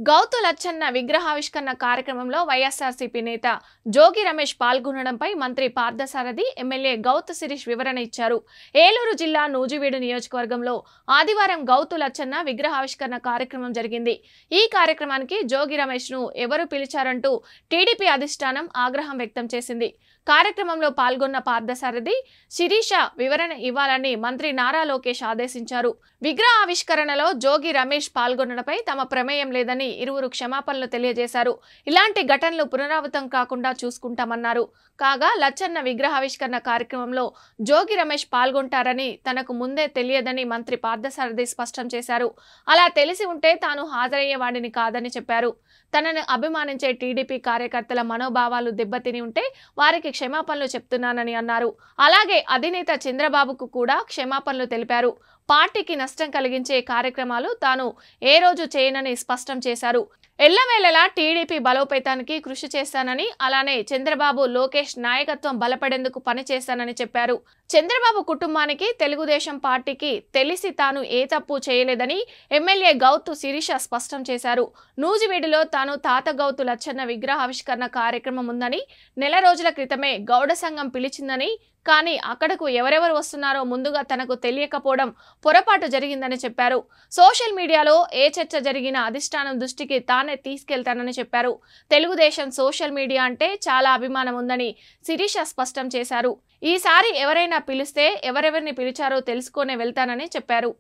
గౌతు లచ్చన్న విగ్రహావిష్కరణ కార్యక్రమంలో వైఎస్ఆర్సీపీ నేత జోగి రమేష్ పాల్గొనడంపై మంత్రి పార్థసారథి ఎమ్మెల్యే గౌతు శిరీష్ వివరణ ఇచ్చారు. ఏలూరు జిల్లా నూజివీడు నియోజకవర్గంలో ఆదివారం గౌతు లచ్చన్న విగ్రహావిష్కరణ కార్యక్రమం జరిగింది. ఈ కార్యక్రమానికి జోగి రమేష్ ను ఎవరు పిలిచారంటూ టీడీపీ అధిష్టానం ఆగ్రహం వ్యక్తం చేసింది. కార్యక్రమంలో పాల్గొన్న పార్థసారథి శిరీష వివరణ ఇవ్వాలని మంత్రి నారా లోకేష్ ఆదేశించారు. విగ్రహావిష్కరణలో జోగి రమేష్ పాల్గొనడంపై తమ ప్రమేయం లేదని ఇరువురు క్షమాపణలు తెలియజేశారు. ఇలాంటి ఘటనలు పునరావృతం కాకుండా చూసుకుంటామన్నారు. కాగా లచ్చన్న విగ్రహావిష్కరణ కార్యక్రమంలో జోగి రమేష్ పాల్గొంటారని తనకు ముందే తెలియదని మంత్రి పార్థసారథి స్పష్టం చేశారు. అలా తెలిసి ఉంటే తాను హాజరయ్యేవాడిని కాదని చెప్పారు. తనను అభిమానించే టీడీపీ కార్యకర్తల మనోభావాలు దెబ్బతిని ఉంటే వారికి క్షమాపణలు చెప్తున్నానని అన్నారు. అలాగే అధినేత చంద్రబాబుకు కూడా క్షమాపణలు తెలిపారు. పార్టీకి నష్టం కలిగించే కార్యక్రమాలు తాను ఏ రోజు చేయనని స్పష్టం చేశారు. ఎల్లవేళలా టీడీపీ బలోపేతానికి కృషి చేస్తానని, అలానే చంద్రబాబు లోకేష్ నాయకత్వం బలపడేందుకు పనిచేస్తానని చెప్పారు. చంద్రబాబు కుటుంబానికి తెలుగుదేశం పార్టీకి తెలిసి తాను ఏ తప్పు చేయలేదని ఎమ్మెల్యే గౌతు శిరీష స్పష్టం చేశారు. నూజివీడులో తాను తాత గౌతు లచ్చన్న విగ్రహావిష్కరణ కార్యక్రమం ఉందని, నెల రోజుల క్రితమే గౌడ సంఘం పిలిచిందని, కానీ అక్కడకు ఎవరెవరు వస్తున్నారో ముందుగా తనకు తెలియకపోవడం పొరపాటు జరిగిందని చెప్పారు. సోషల్ మీడియాలో ఏ చర్చ జరిగినా అధిష్టానం దృష్టికి తానే తీసుకెళ్తానని చెప్పారు. తెలుగుదేశం సోషల్ మీడియా అంటే చాలా అభిమానం ఉందని శిరీష స్పష్టం చేశారు. ఈసారి ఎవరైనా పిలిస్తే ఎవరెవరిని పిలిచారో తెలుసుకునే వెళ్తానని చెప్పారు.